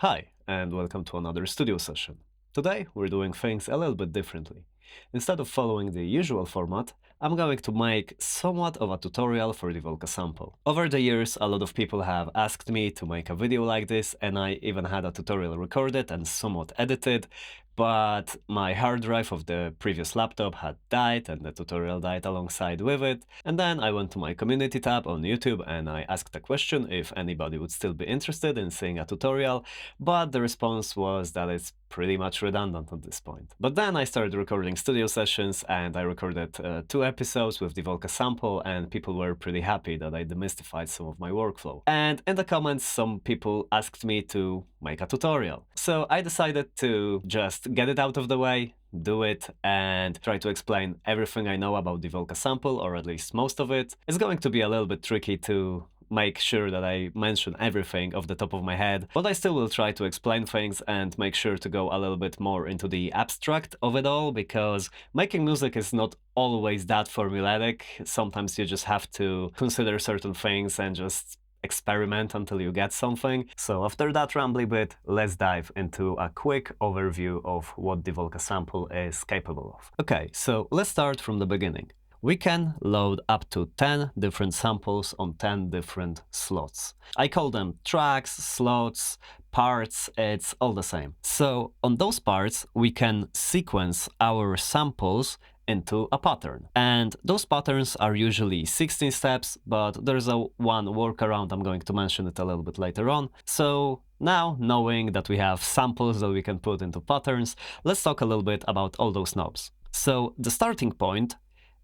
Hi, and welcome to another studio session. Today, we're doing things a little bit differently. Instead of following the usual format, I'm going to make somewhat of a tutorial for the Volca Sample. Over the years, a lot of people have asked me to make a video like this, and I even had a tutorial recorded and somewhat edited, but my hard drive of the previous laptop had died and the tutorial died alongside with it. And then I went to my community tab on YouTube and I asked a question if anybody would still be interested in seeing a tutorial, but the response was that it's pretty much redundant at this point. But then I started recording studio sessions and I recorded 2 episodes with the Volca Sample, and people were pretty happy that I demystified some of my workflow. And in the comments, some people asked me to make a tutorial. So I decided to just get it out of the way, do it, and try to explain everything I know about the Volca Sample, or at least most of it. It's going to be a little bit tricky to make sure that I mention everything off the top of my head, but I still will try to explain things and make sure to go a little bit more into the abstract of it all, because making music is not always that formulaic. Sometimes you just have to consider certain things and just experiment until you get something. So after that rambly bit, let's dive into a quick overview of what the Volca Sample is capable of. Okay, so let's start from the beginning. We can load up to 10 different samples on 10 different slots. I call them tracks, slots, parts, it's all the same. So on those parts, we can sequence our samples into a pattern. And those patterns are usually 16 steps, but there's one workaround. I'm going to mention it a little bit later on. So now, knowing that we have samples that we can put into patterns, let's talk a little bit about all those knobs. So the starting point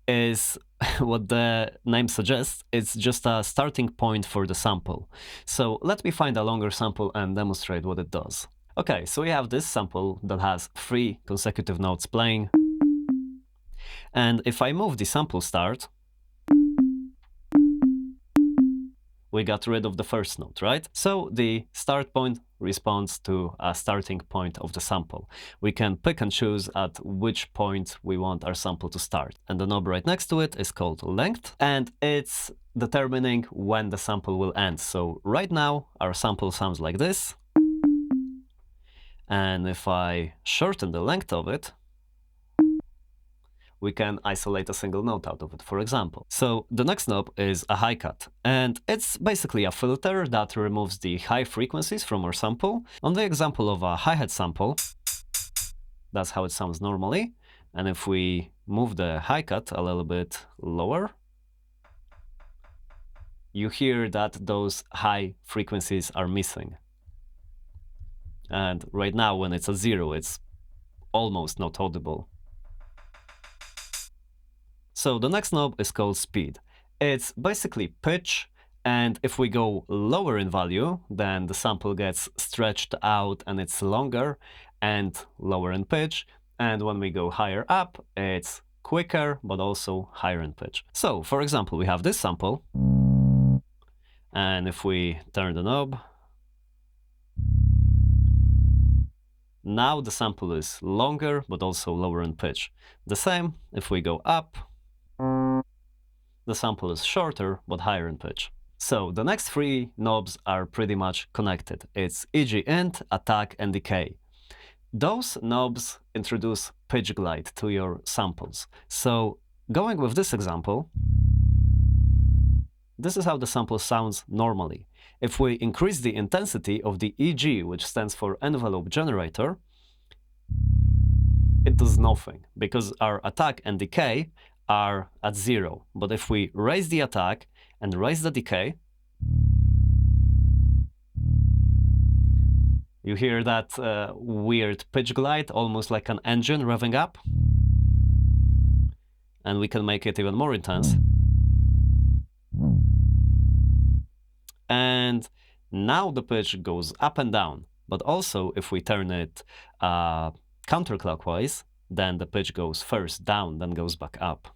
is what the name suggests. It's just a starting point for the sample. So let me find a longer sample and demonstrate what it does. Okay, so we have this sample that has 3 consecutive notes playing. And if I move the sample start, we got rid of the first note, right? So the start point responds to a starting point of the sample. We can pick and choose at which point we want our sample to start. And the knob right next to it is called length, and it's determining when the sample will end. So right now, our sample sounds like this. And if I shorten the length of it, we can isolate a single note out of it, for example. So the next knob is a high cut, and it's basically a filter that removes the high frequencies from our sample. On the example of a hi-hat sample, that's how it sounds normally. And if we move the high cut a little bit lower, you hear that those high frequencies are missing. And right now, when it's at 0, it's almost not audible. So the next knob is called speed. It's basically pitch, and if we go lower in value, then the sample gets stretched out and it's longer, and lower in pitch. And when we go higher up, it's quicker, but also higher in pitch. So, for example, we have this sample, and if we turn the knob, now the sample is longer, but also lower in pitch. The same if we go up, the sample is shorter, but higher in pitch. So the next 3 knobs are pretty much connected. It's e.g. int, attack, and decay. Those knobs introduce pitch glide to your samples. So going with this example, this is how the sample sounds normally. If we increase the intensity of the EG, which stands for envelope generator, it does nothing, because our attack and decay are at 0. But if we raise the attack and raise the decay, you hear that weird pitch glide, almost like an engine revving up. And we can make it even more intense. And now the pitch goes up and down. But also, if we turn it counterclockwise, then the pitch goes first down, then goes back up.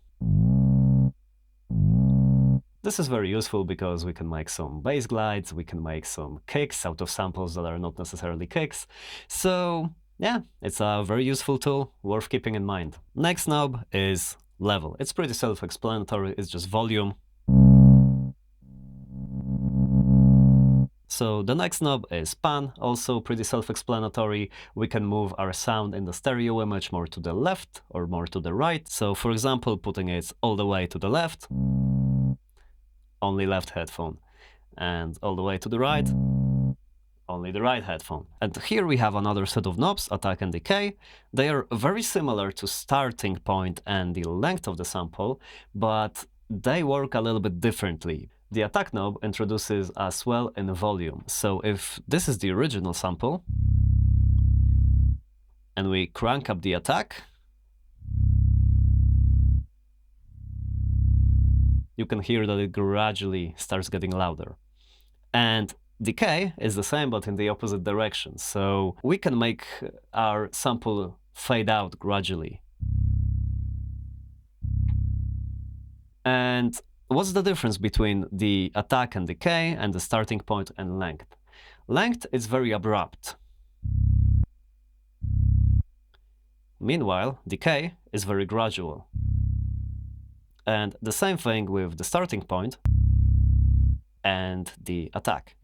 This is very useful because we can make some bass glides, we can make some kicks out of samples that are not necessarily kicks. So yeah, it's a very useful tool, worth keeping in mind. Next knob is level. It's pretty self-explanatory, it's just volume. So the next knob is pan, also pretty self-explanatory. We can move our sound in the stereo image more to the left or more to the right. So for example, putting it all the way to the left, only left headphone, and all the way to the right, only the right headphone. And here we have another set of knobs, attack and decay. They are very similar to starting point and the length of the sample, but they work a little bit differently. The attack knob introduces a swell in volume. So if this is the original sample, and we crank up the attack, you can hear that it gradually starts getting louder. And decay is the same, but in the opposite direction. So we can make our sample fade out gradually. And what's the difference between the attack and decay and the starting point and length? Length is very abrupt. Meanwhile, decay is very gradual. And the same thing with the starting point and the attack.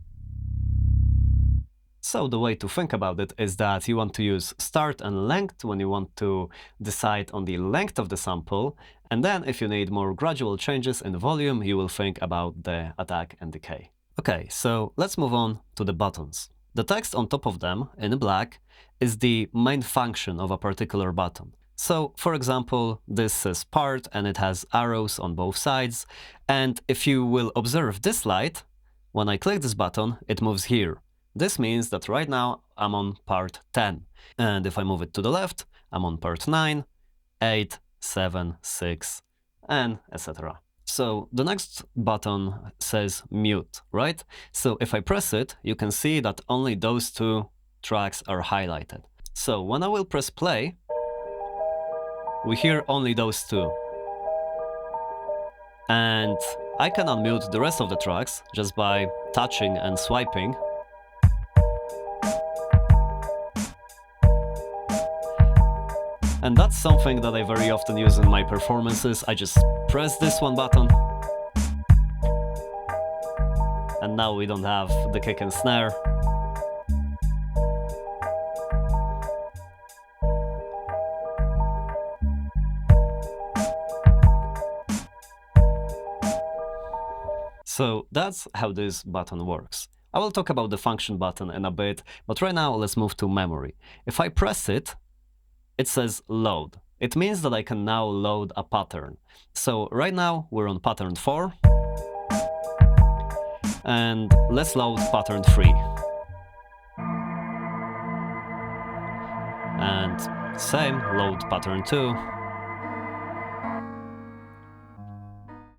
So the way to think about it is that you want to use start and length when you want to decide on the length of the sample, and then if you need more gradual changes in volume, you will think about the attack and decay. Okay, so let's move on to the buttons. The text on top of them, in black, is the main function of a particular button. So, for example, this says part and it has arrows on both sides, and if you will observe this light, when I click this button, it moves here. This means that right now I'm on part 10, and if I move it to the left, I'm on part 9, 8, 7, 6, and etc. So the next button says mute, right? So if I press it, you can see that only those two tracks are highlighted. So when I will press play, we hear only those two. And I can unmute the rest of the tracks just by touching and swiping. And that's something that I very often use in my performances. I just press this one button. And now we don't have the kick and snare. So that's how this button works. I will talk about the function button in a bit, but right now let's move to memory. If I press it, it says load. It means that I can now load a pattern. So right now we're on pattern 4. And let's load pattern 3. And same, load pattern 2.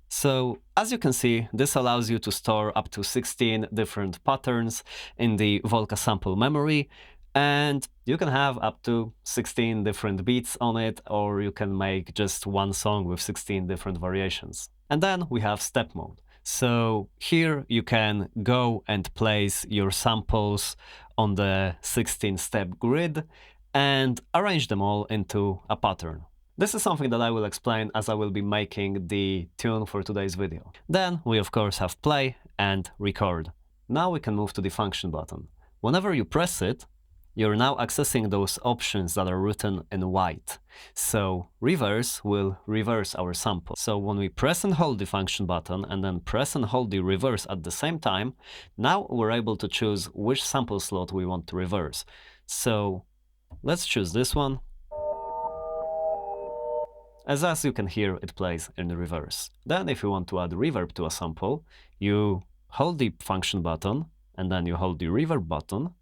So, as you can see, this allows you to store up to 16 different patterns in the Volca Sample memory, and you can have up to 16 different beats on it, or you can make just one song with 16 different variations. And then we have step mode. So here you can go and place your samples on the 16-step grid and arrange them all into a pattern. This is something that I will explain as I will be making the tune for today's video. Then we of course have play and record. Now we can move to the function button. Whenever you press it, you're now accessing those options that are written in white. So reverse will reverse our sample. So when we press and hold the function button and then press and hold the reverse at the same time, now we're able to choose which sample slot we want to reverse. So let's choose this one. As you can hear, it plays in the reverse. Then if you want to add reverb to a sample, you hold the function button and then you hold the reverb button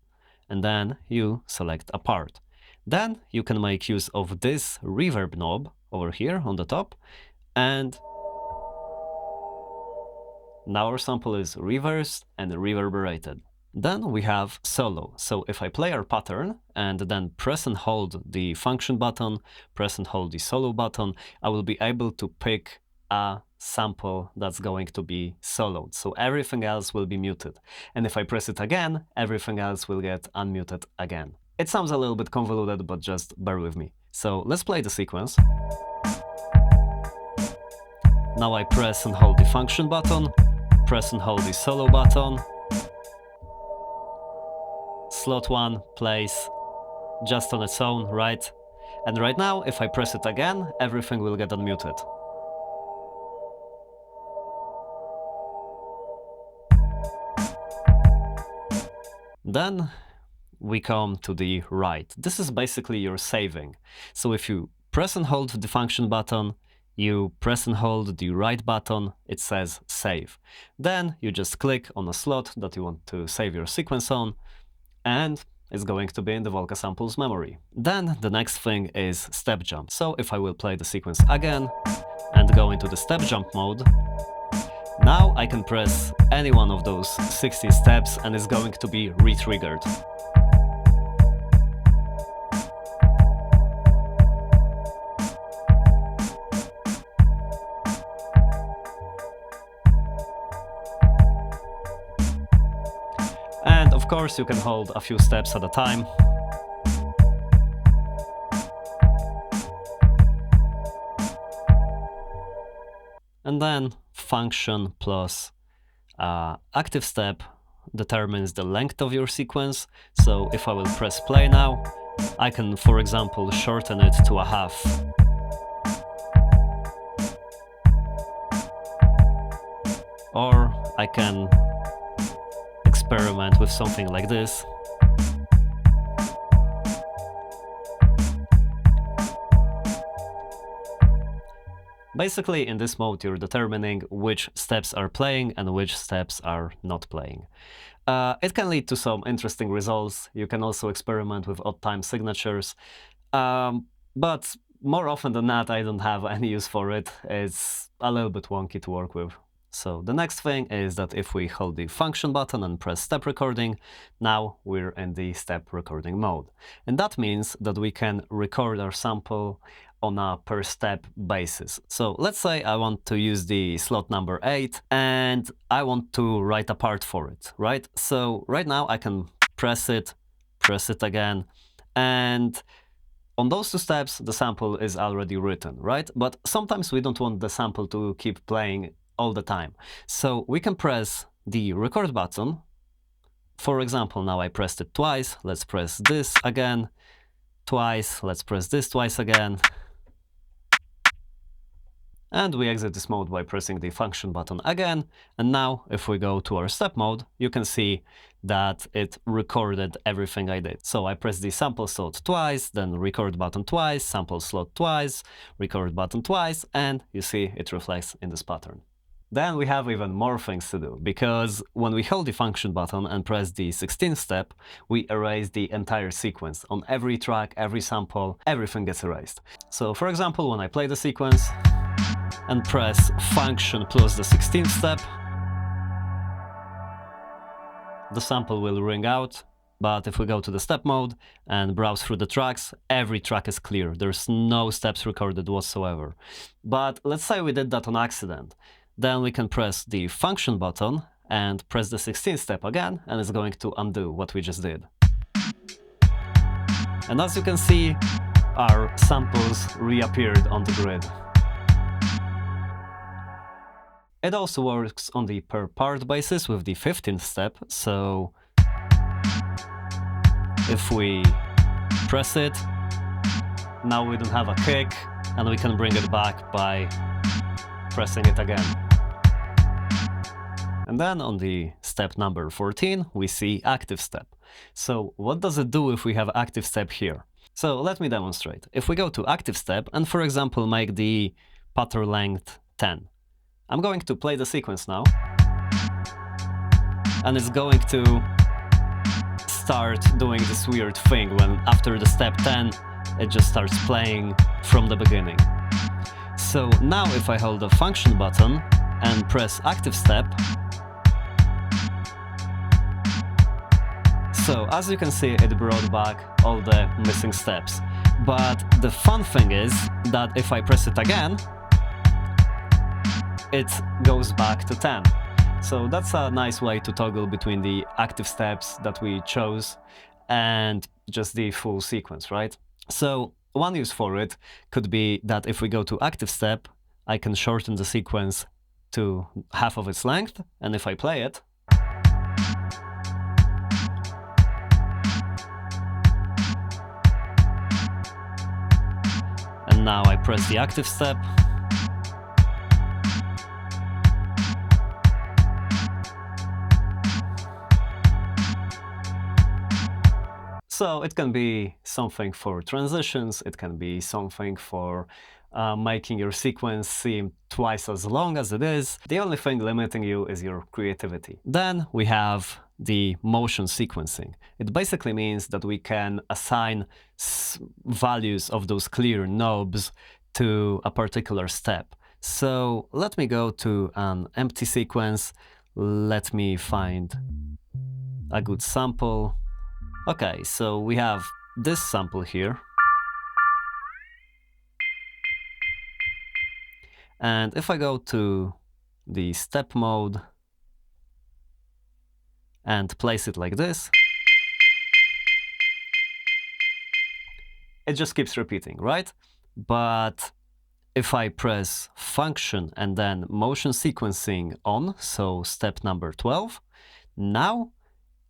and then you select a part. Then you can make use of this reverb knob over here on the top, and now our sample is reversed and reverberated. Then we have solo. So if I play our pattern and then press and hold the function button, press and hold the solo button, I will be able to pick a sample that's going to be soloed. So everything else will be muted. And if I press it again, everything else will get unmuted again. It sounds a little bit convoluted, but just bear with me. So let's play the sequence. Now I press and hold the function button, press and hold the solo button, slot 1 plays just on its own, right? And right now, if I press it again, everything will get unmuted. Then we come to the right. This is basically your saving. So if you press and hold the function button, you press and hold the right button, it says save. Then you just click on a slot that you want to save your sequence on, and it's going to be in the Volca Sample's memory. Then the next thing is step jump. So if I will play the sequence again and go into the step jump mode, now I can press any one of those 60 steps and it's going to be re-triggered. And of course you can hold a few steps at a time. And then function plus active step determines the length of your sequence. So if I will press play now, I can, for example, shorten it to a half. Or I can experiment with something like this. Basically, in this mode, you're determining which steps are playing and which steps are not playing. It can lead to some interesting results. You can also experiment with odd time signatures. But more often than not, I don't have any use for it. It's a little bit wonky to work with. So the next thing is that if we hold the function button and press step recording, now we're in the step recording mode. And that means that we can record our sample on a per step basis. So let's say I want to use the slot number 8 and I want to write a part for it, right? So right now I can press it again, and on those two steps the sample is already written, right? But sometimes we don't want the sample to keep playing all the time. So we can press the record button. For example, now I pressed it twice. Let's press this again twice. Let's press this twice again. And we exit this mode by pressing the function button again. And now if we go to our step mode, you can see that it recorded everything I did. So I pressed the sample slot twice, then record button twice, sample slot twice, record button twice, and you see it reflects in this pattern. Then we have even more things to do, because when we hold the function button and press the 16th step, we erase the entire sequence. On every track, every sample, everything gets erased. So for example, when I play the sequence and press function plus the 16th step, the sample will ring out. But if we go to the step mode and browse through the tracks, every track is clear. There's no steps recorded whatsoever. But let's say we did that on accident. Then we can press the function button and press the 16th step again, and it's going to undo what we just did. And as you can see, our samples reappeared on the grid. It also works on the per part basis with the 15th step. So if we press it, now we don't have a kick, and we can bring it back by pressing it again. And then on the step number 14, we see active step. So what does it do if we have active step here? So let me demonstrate. If we go to active step and, for example, make the pattern length 10, I'm going to play the sequence now, and it's going to start doing this weird thing when after the step 10, it just starts playing from the beginning. So now if I hold the function button and press active step, so as you can see, it brought back all the missing steps. But the fun thing is that if I press it again, it goes back to 10. So that's a nice way to toggle between the active steps that we chose and just the full sequence, right? So one use for it could be that if we go to active step, I can shorten the sequence to half of its length, and if I play it, now I press the active step. So it can be something for transitions, it can be something for making your sequence seem twice as long as it is. The only thing limiting you is your creativity. Then we have the motion sequencing. It basically means that we can assign values of those clear knobs to a particular step. So let me go to an empty sequence. Let me find a good sample. Okay, so we have this sample here. And if I go to the step mode and place it like this, it just keeps repeating, right? But if I press function and then motion sequencing on, so step number 12, now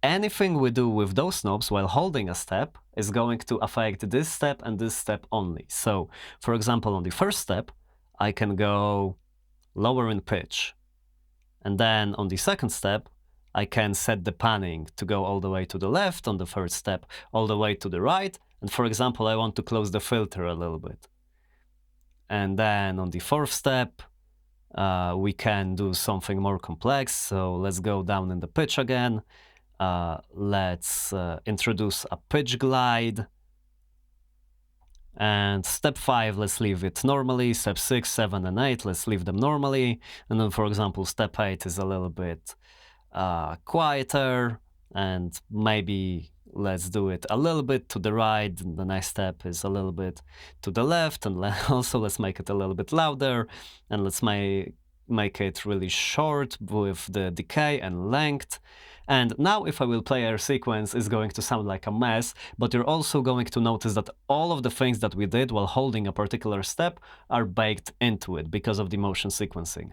anything we do with those knobs while holding a step is going to affect this step and this step only. So, for example, on the first step, I can go lower in pitch. And then on the second step, I can set the panning to go all the way to the left, on the third step, all the way to the right. And for example, I want to close the filter a little bit. And then on the fourth step, we can do something more complex. So let's go down in the pitch again. Let's introduce a pitch glide. And step 5, let's leave it normally. Step 6, 7, and 8, let's leave them normally. And then, for example, step 8 is a little bit quieter. And maybe let's do it a little bit to the right. And the next step is a little bit to the left. And also let's make it a little bit louder. And let's make it really short with the decay and length. And now if I will play our sequence, it's going to sound like a mess, but you're also going to notice that all of the things that we did while holding a particular step are baked into it because of the motion sequencing.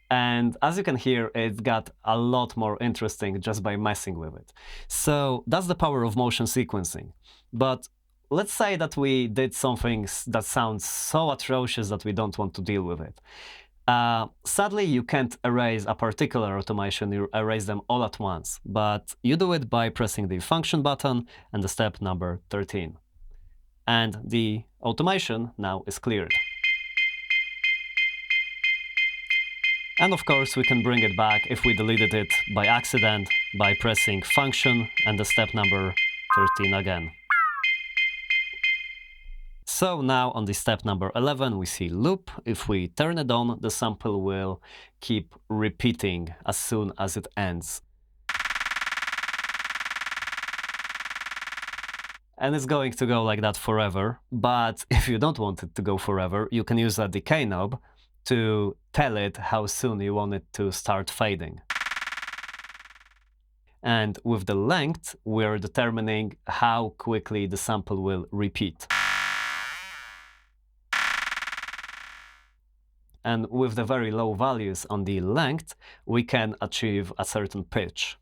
And as you can hear, it got a lot more interesting just by messing with it. So that's the power of motion sequencing. But let's say that we did something that sounds so atrocious that we don't want to deal with it. Sadly, you can't erase a particular automation, you erase them all at once, but you do it by pressing the function button and the step number 13. And the automation now is cleared. And of course, we can bring it back if we deleted it by accident by pressing function and the step number 13 again. So now on the step number 11, we see loop. If we turn it on, the sample will keep repeating as soon as it ends. And it's going to go like that forever. But if you don't want it to go forever, you can use a decay knob to tell it how soon you want it to start fading. And with the length, we're determining how quickly the sample will repeat. And with the very low values on the length, we can achieve a certain pitch.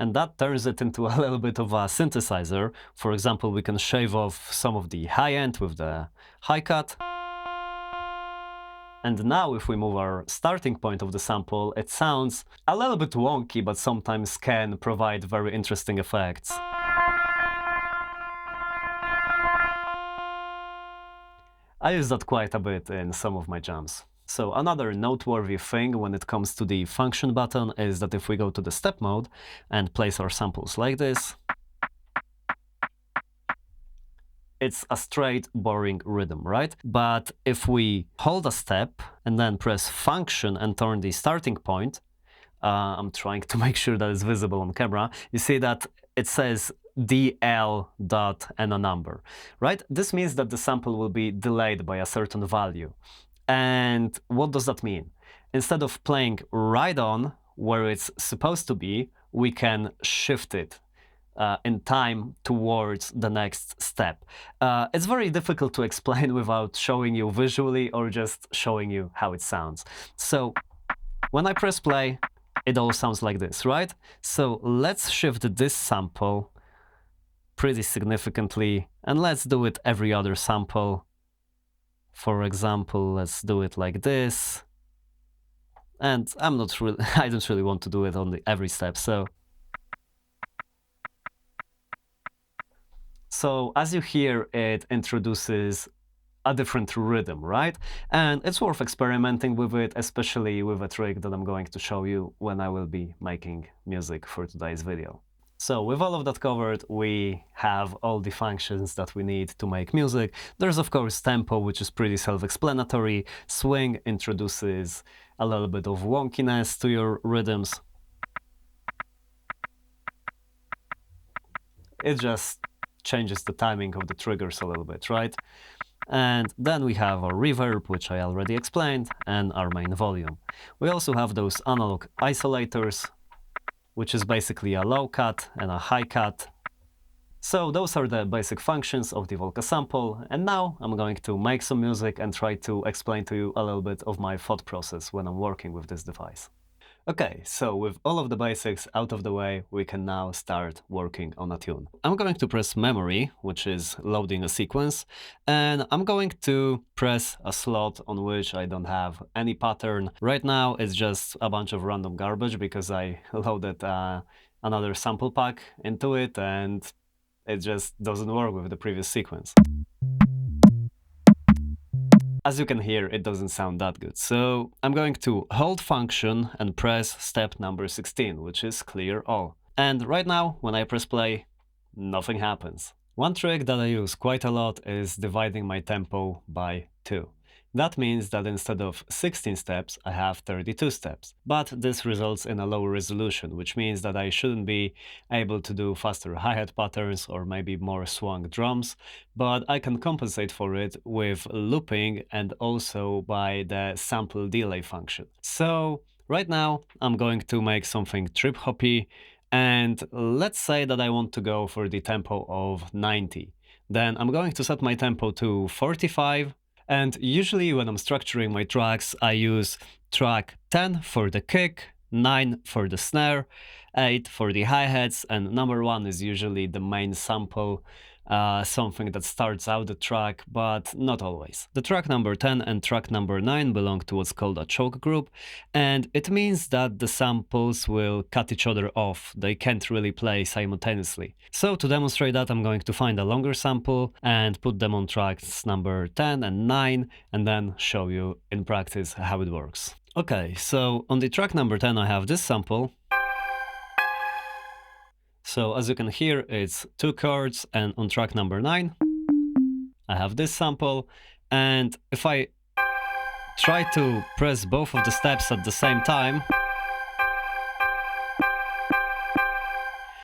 And that turns it into a little bit of a synthesizer. For example, we can shave off some of the high end with the high cut. And now if we move our starting point of the sample, it sounds a little bit wonky, but sometimes can provide very interesting effects. I use that quite a bit in some of my jams. So another noteworthy thing when it comes to the function button is that if we go to the step mode and place our samples like this, it's a straight, boring rhythm, right? But if we hold a step and then press function and turn the starting point, I'm trying to make sure that it's visible on camera, you see that it says DL dot and a number, right? This means that the sample will be delayed by a certain value. And what does that mean? Instead of playing right on where it's supposed to be, we can shift it in time towards the next step. It's very difficult to explain without showing you visually or just showing you how it sounds. So when I press play, it all sounds like this, right? So let's shift this sample pretty significantly, and let's do it every other sample. For example, let's do it like this. And I don't really want to do it on every step. So as you hear, it introduces a different rhythm, right? And it's worth experimenting with it, especially with a trick that I'm going to show you when I will be making music for today's video. So with all of that covered, we have all the functions that we need to make music. There's of course tempo, which is pretty self-explanatory. Swing introduces a little bit of wonkiness to your rhythms. It just changes the timing of the triggers a little bit, right? And then we have our reverb, which I already explained, and our main volume. We also have those analog isolators, which is basically a low cut and a high cut. So those are the basic functions of the Volca Sample, and now I'm going to make some music and try to explain to you a little bit of my thought process when I'm working with this device. Okay, so with all of the basics out of the way, we can now start working on a tune. I'm going to press memory, which is loading a sequence, and I'm going to press a slot on which I don't have any pattern. Right now, it's just a bunch of random garbage because I loaded another sample pack into it, and it just doesn't work with the previous sequence. As you can hear, it doesn't sound that good. So I'm going to hold function and press step number 16, which is clear all. And right now, when I press play, nothing happens. One trick that I use quite a lot is dividing my tempo by 2. That means that instead of 16 steps, I have 32 steps. But this results in a lower resolution, which means that I shouldn't be able to do faster hi-hat patterns or maybe more swung drums, but I can compensate for it with looping and also by the sample delay function. So right now, I'm going to make something trip-hoppy, and let's say that I want to go for the tempo of 90. Then I'm going to set my tempo to 45. And usually when I'm structuring my tracks, I use track 10 for the kick, 9 for the snare, 8 for the hi-hats, and number 1 is usually the main sample, something that starts out the track, but not always. The track number 10 and track number 9 belong to what's called a choke group, and it means that the samples will cut each other off. They can't really play simultaneously. So to demonstrate that, I'm going to find a longer sample and put them on tracks number 10 and 9, and then show you in practice how it works. Okay, so on the track number 10 I have this sample. So as you can hear, it's 2 chords, and on track number 9, I have this sample, and if I try to press both of the steps at the same time,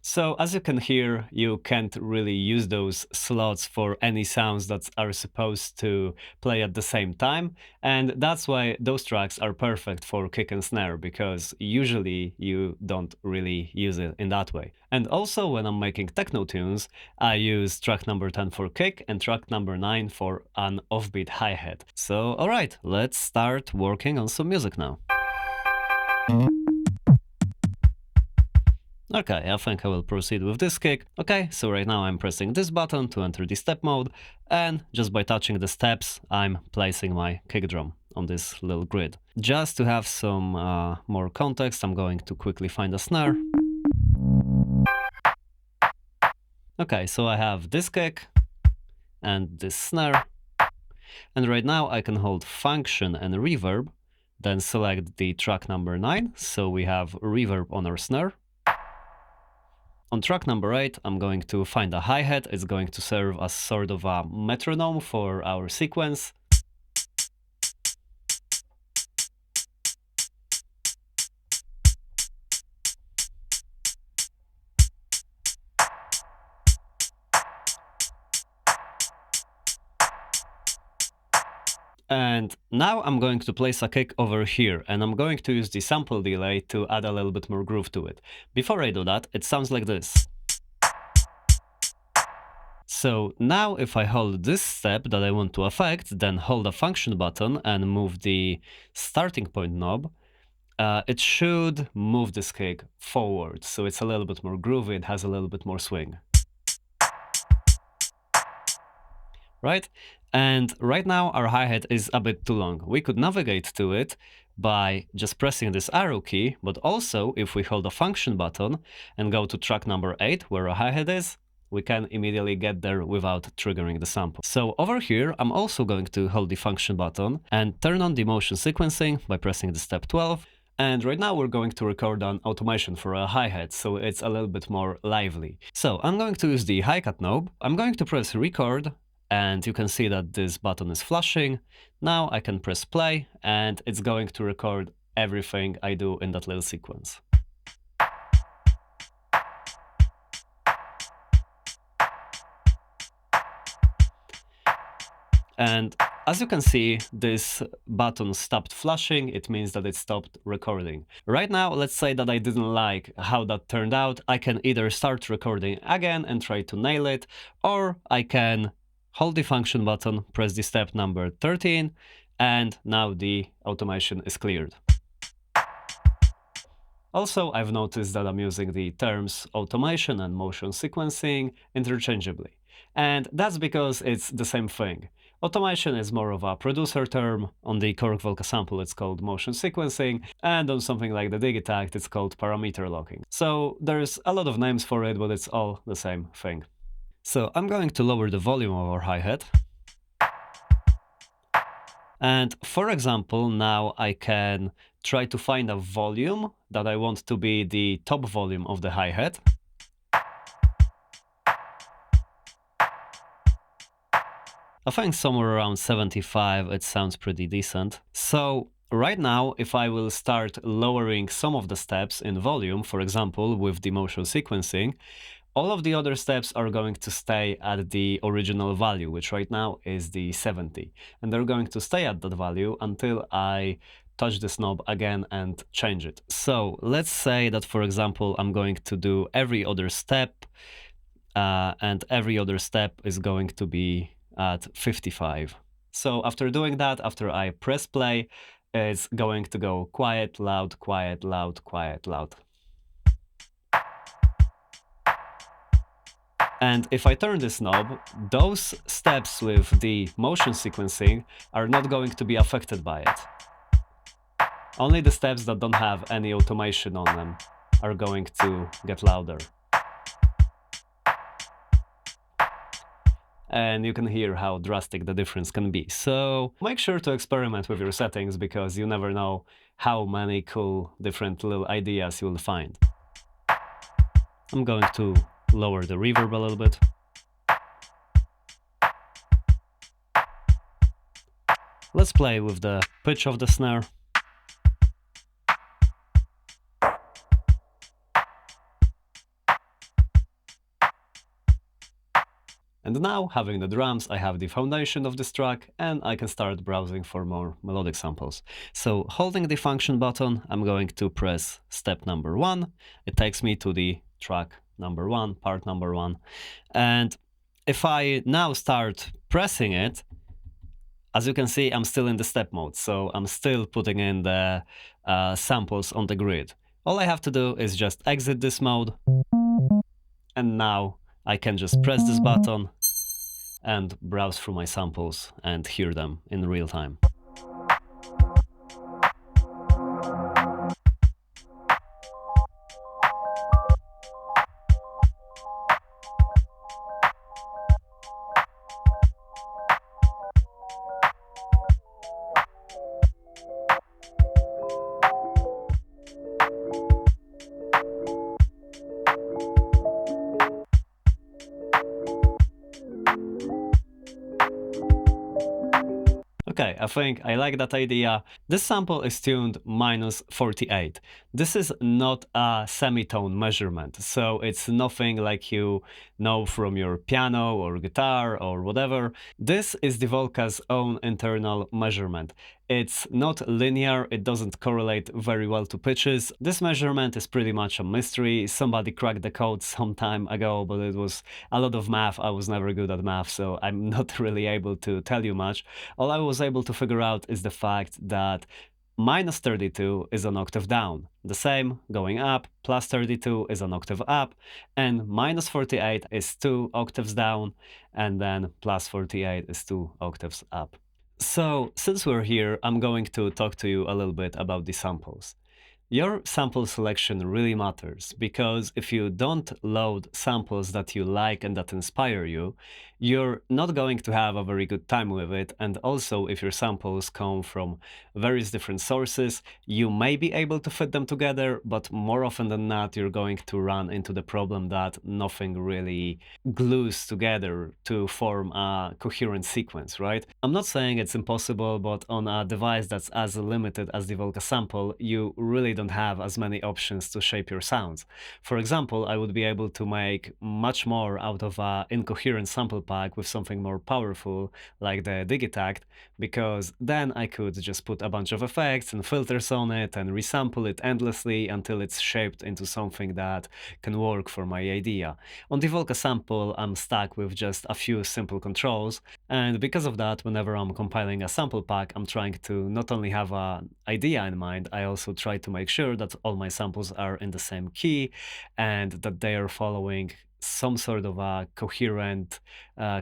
so as you can hear, you can't really use those slots for any sounds that are supposed to play at the same time, and that's why those tracks are perfect for kick and snare, because usually you don't really use it in that way. And also when I'm making techno tunes, I use track number 10 for kick and track number 9 for an offbeat hi-hat. So alright, let's start working on some music now. Okay, I think I will proceed with this kick. Okay, so right now I'm pressing this button to enter the step mode, and just by touching the steps, I'm placing my kick drum on this little grid. Just to have some more context, I'm going to quickly find a snare. Okay, so I have this kick and this snare, and right now I can hold function and reverb, then select the track number 9, so we have reverb on our snare. On track number 8, I'm going to find a hi-hat. It's going to serve as sort of a metronome for our sequence. And now I'm going to place a kick over here, and I'm going to use the sample delay to add a little bit more groove to it. Before I do that, it sounds like this. So now if I hold this step that I want to affect, then hold the function button and move the starting point knob, it should move this kick forward. So it's a little bit more groovy, it has a little bit more swing. Right? And right now our hi-hat is a bit too long. We could navigate to it by just pressing this arrow key, but also if we hold the function button and go to track number 8 where our hi-hat is, we can immediately get there without triggering the sample. So over here, I'm also going to hold the function button and turn on the motion sequencing by pressing the step 12. And right now we're going to record an automation for a hi-hat, so it's a little bit more lively. So I'm going to use the hi-cut knob. I'm going to press record, and you can see that this button is flashing. Now I can press play, and it's going to record everything I do in that little sequence. And as you can see, this button stopped flashing. It means that it stopped recording. Right now, let's say that I didn't like how that turned out. I can either start recording again and try to nail it, or I can hold the function button, press the step number 13, and now the automation is cleared. Also, I've noticed that I'm using the terms automation and motion sequencing interchangeably. And that's because it's the same thing. Automation is more of a producer term. On the Korg Volca Sample, it's called motion sequencing, and on something like the Decay, it's called parameter locking. So there's a lot of names for it, but it's all the same thing. So I'm going to lower the volume of our hi-hat. And for example, now I can try to find a volume that I want to be the top volume of the hi-hat. I think somewhere around 75, it sounds pretty decent. So right now, if I will start lowering some of the steps in volume, for example, with the motion sequencing, all of the other steps are going to stay at the original value, which right now is the 70. And they're going to stay at that value until I touch this knob again and change it. So let's say that, for example, I'm going to do every other step, and every other step is going to be at 55. So after doing that, after I press play, it's going to go quiet, loud, quiet, loud, quiet, loud. And if I turn this knob, those steps with the motion sequencing are not going to be affected by it. Only the steps that don't have any automation on them are going to get louder. And you can hear how drastic the difference can be. So make sure to experiment with your settings, because you never know how many cool different little ideas you'll find. I'm going to lower the reverb a little bit. Let's play with the pitch of the snare. And now, having the drums, I have the foundation of this track, and I can start browsing for more melodic samples. So holding the function button, I'm going to press step number 1. It takes me to the track number 1, part number 1. And if I now start pressing it, as you can see, I'm still in the step mode, so I'm still putting in the samples on the grid. All I have to do is just exit this mode, and now I can just press this button and browse through my samples and hear them in real time. Okay, I think I like that idea. This sample is tuned -48. This is not a semitone measurement, so it's nothing like you know from your piano or guitar or whatever. This is the Volca's own internal measurement. It's not linear, it doesn't correlate very well to pitches. This measurement is pretty much a mystery. Somebody cracked the code some time ago, but it was a lot of math. I was never good at math, so I'm not really able to tell you much. All I was able to figure out is the fact that minus 32 is an octave down. The same going up, plus 32 is an octave up, and minus 48 is 2 octaves down, and then plus 48 is 2 octaves up. So, since we're here, I'm going to talk to you a little bit about the samples. Your sample selection really matters, because if you don't load samples that you like and that inspire you, you're not going to have a very good time with it. And also, if your samples come from various different sources, you may be able to fit them together, but more often than not, you're going to run into the problem that nothing really glues together to form a coherent sequence, right? I'm not saying it's impossible, but on a device that's as limited as the Volca Sample, you really don't have as many options to shape your sounds. For example, I would be able to make much more out of an incoherent sample pack with something more powerful, like the Decay, because then I could just put a bunch of effects and filters on it and resample it endlessly until it's shaped into something that can work for my idea. On the Volca Sample, I'm stuck with just a few simple controls, and because of that, whenever I'm compiling a sample pack, I'm trying to not only have an idea in mind, I also try to make sure that all my samples are in the same key and that they are following some sort of a coherent,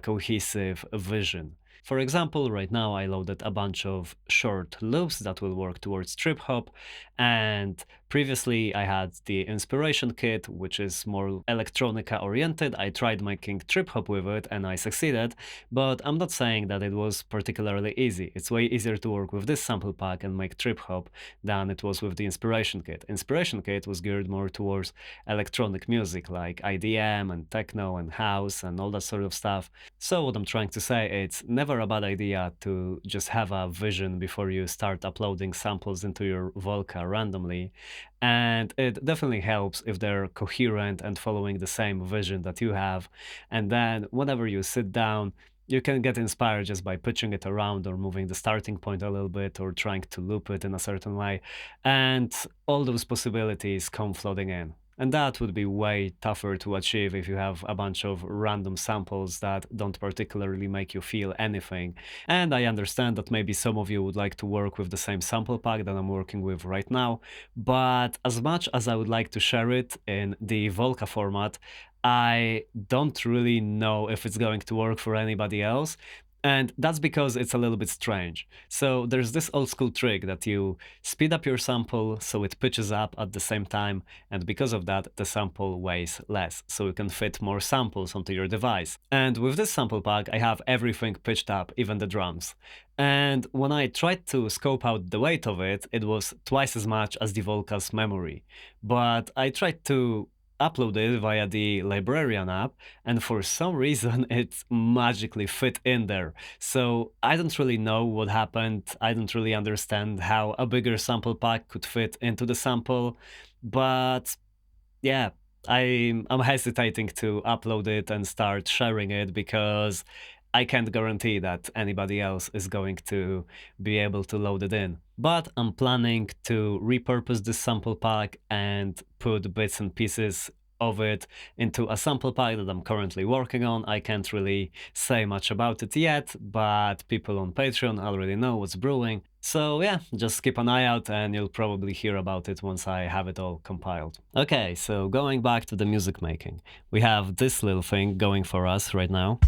cohesive vision. For example, right now I loaded a bunch of short loops that will work towards trip hop, and previously I had the inspiration kit, which is more electronica oriented. I tried making trip hop with it and I succeeded, but I'm not saying that it was particularly easy. It's way easier to work with this sample pack and make trip hop than it was with the inspiration kit. Inspiration kit was geared more towards electronic music like IDM and techno and house and all that sort of stuff. So what I'm trying to say, it's never a bad idea to just have a vision before you start uploading samples into your Volca randomly. And it definitely helps if they're coherent and following the same vision that you have. And then whenever you sit down, you can get inspired just by pitching it around or moving the starting point a little bit or trying to loop it in a certain way. And all those possibilities come flooding in. And that would be way tougher to achieve if you have a bunch of random samples that don't particularly make you feel anything. And I understand that maybe some of you would like to work with the same sample pack that I'm working with right now, but as much as I would like to share it in the Volca format, I don't really know if it's going to work for anybody else. And that's because it's a little bit strange. So there's this old school trick that you speed up your sample so it pitches up at the same time, and because of that, the sample weighs less, so you can fit more samples onto your device. And with this sample pack, I have everything pitched up, even the drums. And when I tried to scope out the weight of it, it was twice as much as the Volca's memory. But I tried to upload it via the librarian app, and for some reason it magically fit in there. So I don't really know what happened. I don't really understand how a bigger sample pack could fit into the sample, but yeah, I'm hesitating to upload it and start sharing it because I can't guarantee that anybody else is going to be able to load it in. But I'm planning to repurpose this sample pack and put bits and pieces of it into a sample pack that I'm currently working on. I can't really say much about it yet, but people on Patreon already know what's brewing. So yeah, just keep an eye out and you'll probably hear about it once I have it all compiled. Okay, so going back to the music making, we have this little thing going for us right now.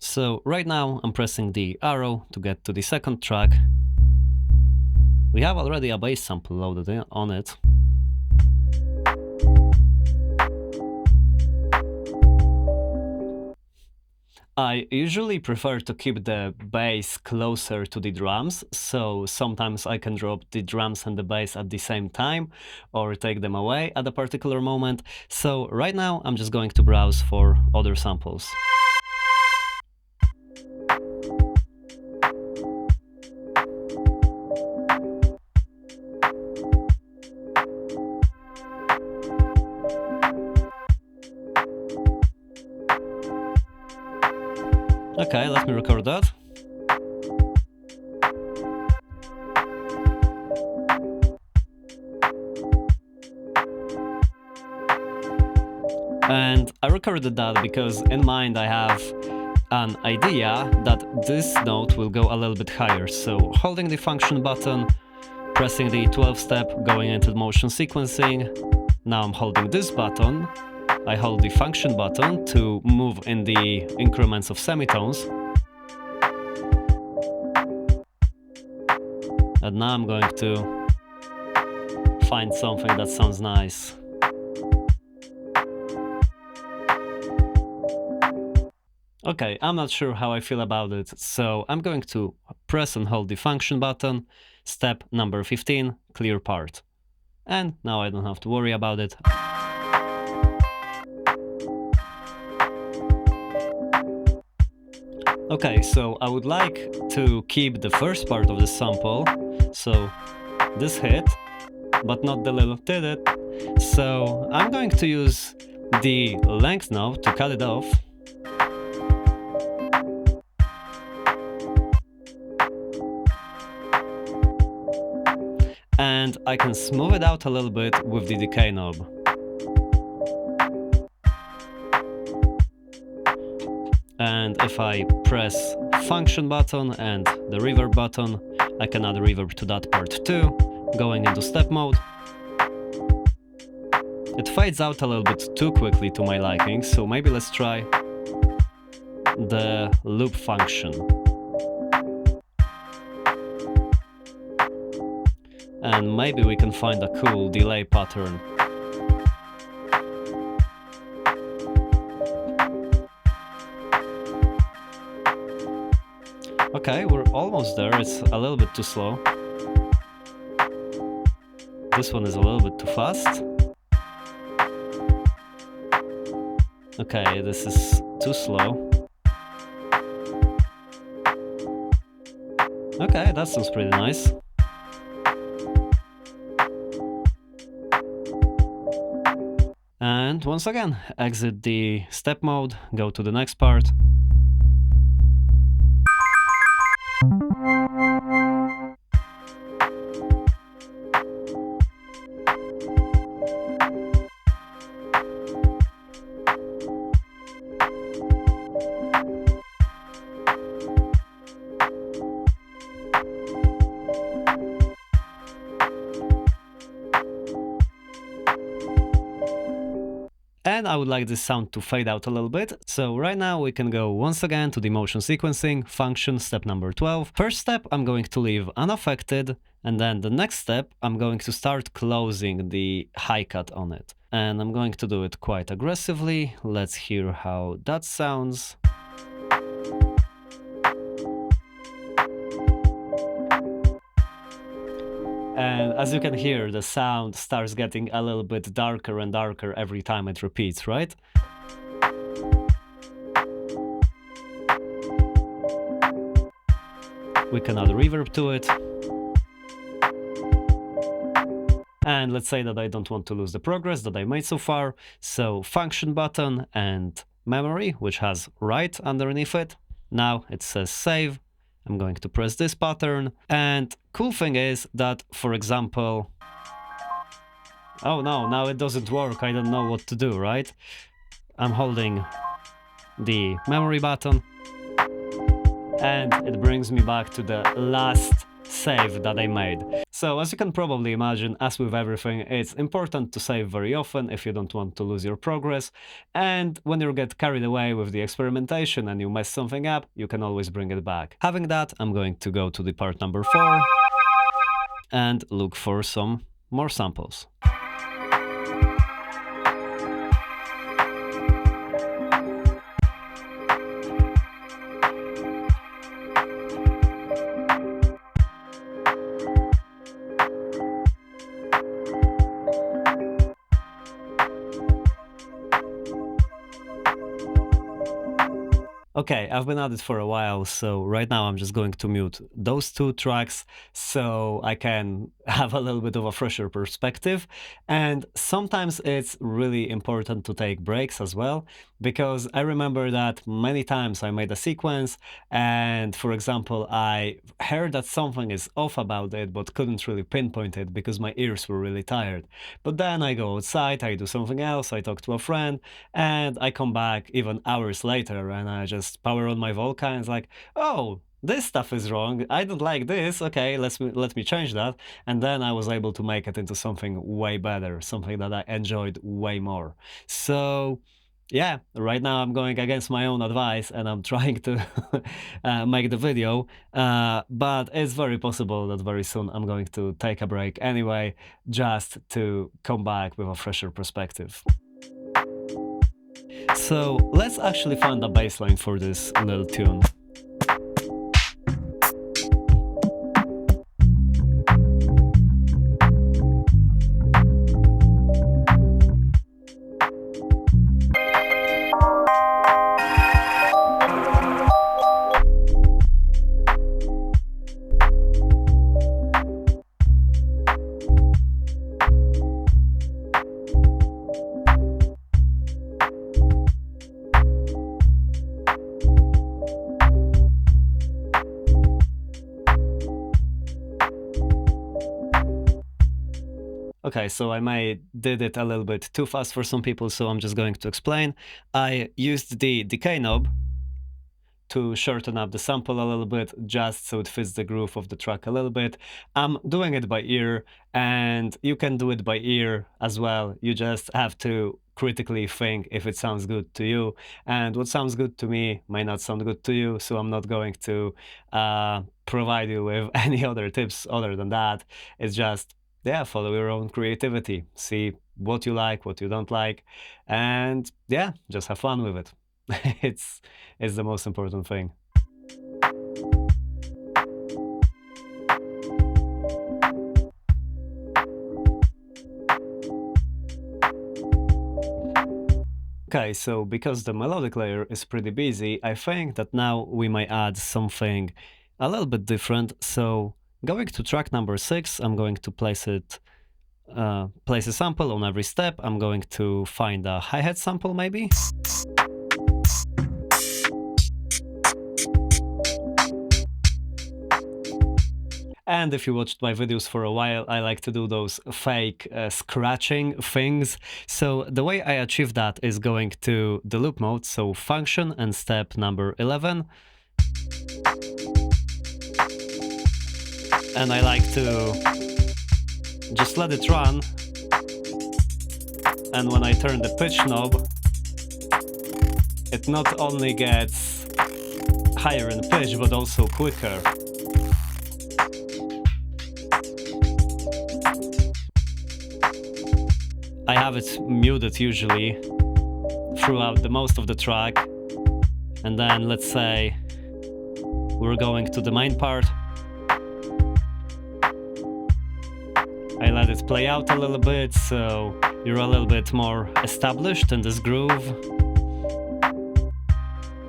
So right now I'm pressing the arrow to get to the second track. We have already a bass sample loaded on it. I usually prefer to keep the bass closer to the drums, so sometimes I can drop the drums and the bass at the same time or take them away at a particular moment. So right now I'm just going to browse for other samples. Okay, let me record that. And I recorded that because in mind I have an idea that this note will go a little bit higher. So holding the function button, pressing the 12 step, going into the motion sequencing. Now I'm holding this button. I hold the function button to move in the increments of semitones. And now I'm going to find something that sounds nice. Okay, I'm not sure how I feel about it, so I'm going to press and hold the function button, step number 15, clear part. And now I don't have to worry about it. Okay, so I would like to keep the first part of the sample, so this hit, but not the little did it. So I'm going to use the length knob to cut it off. And I can smooth it out a little bit with the decay knob. And if I press function button and the reverb button, I can add reverb to that part too, going into step mode. It fades out a little bit too quickly to my liking, so maybe let's try the loop function. And maybe we can find a cool delay pattern. Okay, we're almost there. It's a little bit too slow. This one is a little bit too fast. Okay, this is too slow. Okay, that sounds pretty nice. And once again, exit the step mode, go to the next part. And I would like this sound to fade out a little bit. So right now we can go once again to the motion sequencing function, step number 12. First step I'm going to leave unaffected, and then the next step I'm going to start closing the high cut on it. And I'm going to do it quite aggressively. Let's hear how that sounds. And as you can hear, the sound starts getting a little bit darker and darker every time it repeats, right? We can add reverb to it. And let's say that I don't want to lose the progress that I made so far. So function button and memory, which has write underneath it. Now it says save. I'm going to press this pattern. And cool thing is that, for example, oh no, now it doesn't work. I don't know what to do, right? I'm holding the memory button and it brings me back to the last save that I made. So as you can probably imagine, as with everything, it's important to save very often if you don't want to lose your progress. And when you get carried away with the experimentation and you mess something up, you can always bring it back. Having that, I'm going to go to the part number 4 and look for some more samples. Okay, I've been at it for a while, so right now I'm just going to mute those two tracks so I can have a little bit of a fresher perspective. And sometimes it's really important to take breaks as well, because I remember that many times I made a sequence and, for example, I heard that something is off about it, but couldn't really pinpoint it because my ears were really tired. But then I go outside, I do something else, I talk to a friend, and I come back even hours later and I just power on my Volca and it's like, oh, this stuff is wrong. I don't like this. Okay, let me change that. And then I was able to make it into something way better, something that I enjoyed way more. So yeah, right now I'm going against my own advice and I'm trying to make the video, but it's very possible that very soon I'm going to take a break anyway, just to come back with a fresher perspective. So let's actually find a bassline for this little tune. Okay, so I may did it a little bit too fast for some people, so I'm just going to explain. I used the decay knob to shorten up the sample a little bit, just so it fits the groove of the track a little bit. I'm doing it by ear, and you can do it by ear as well. You just have to critically think if it sounds good to you, and what sounds good to me may not sound good to you, so I'm not going to provide you with any other tips other than that. It's just, yeah, follow your own creativity, see what you like, what you don't like, and yeah, just have fun with it. it's it's the most important thing. Okay, so because the melodic layer is pretty busy, I think that now we might add something a little bit different. So going to track number 6, I'm going to place a sample on every step. I'm going to find a hi-hat sample maybe. And if you watched my videos for a while, I like to do those fake scratching things. So the way I achieve that is going to the loop mode, so function and step number 11. And I like to just let it run. And when I turn the pitch knob, it not only gets higher in pitch, but also quicker. I have it muted usually throughout the most of the track, and then let's say we're going to the main part. I let it play out a little bit, so you're a little bit more established in this groove.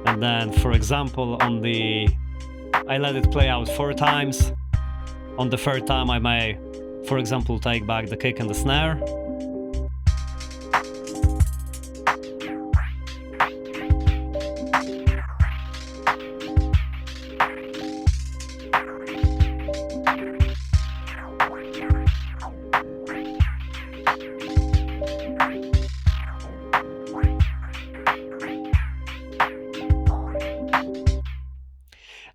And then, for example, I let it play out 4 times. On the 3rd time I may, for example, take back the kick and the snare.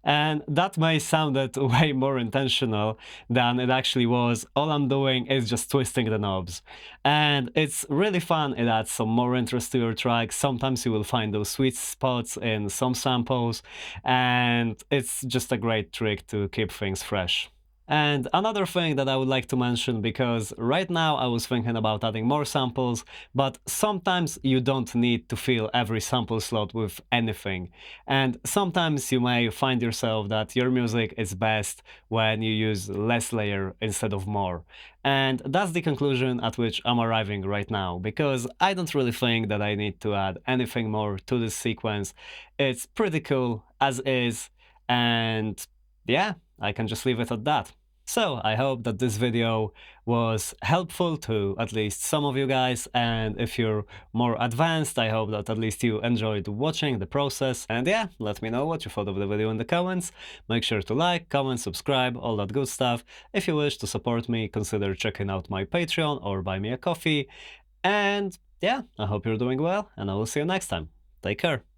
And that may sounded way more intentional than it actually was. All I'm doing is just twisting the knobs. And it's really fun. It adds some more interest to your track. Sometimes you will find those sweet spots in some samples, and it's just a great trick to keep things fresh. And another thing that I would like to mention, because right now I was thinking about adding more samples, but sometimes you don't need to fill every sample slot with anything. And sometimes you may find yourself that your music is best when you use less layer instead of more. And that's the conclusion at which I'm arriving right now, because I don't really think that I need to add anything more to this sequence. It's pretty cool as is, and yeah, I can just leave it at that. So I hope that this video was helpful to at least some of you guys, and if you're more advanced, I hope that at least you enjoyed watching the process. And yeah, let me know what you thought of the video in the comments. Make sure to like, comment, subscribe, all that good stuff. If you wish to support me, consider checking out my Patreon or buy me a coffee. And yeah, I hope you're doing well, and I will see you next time. Take care.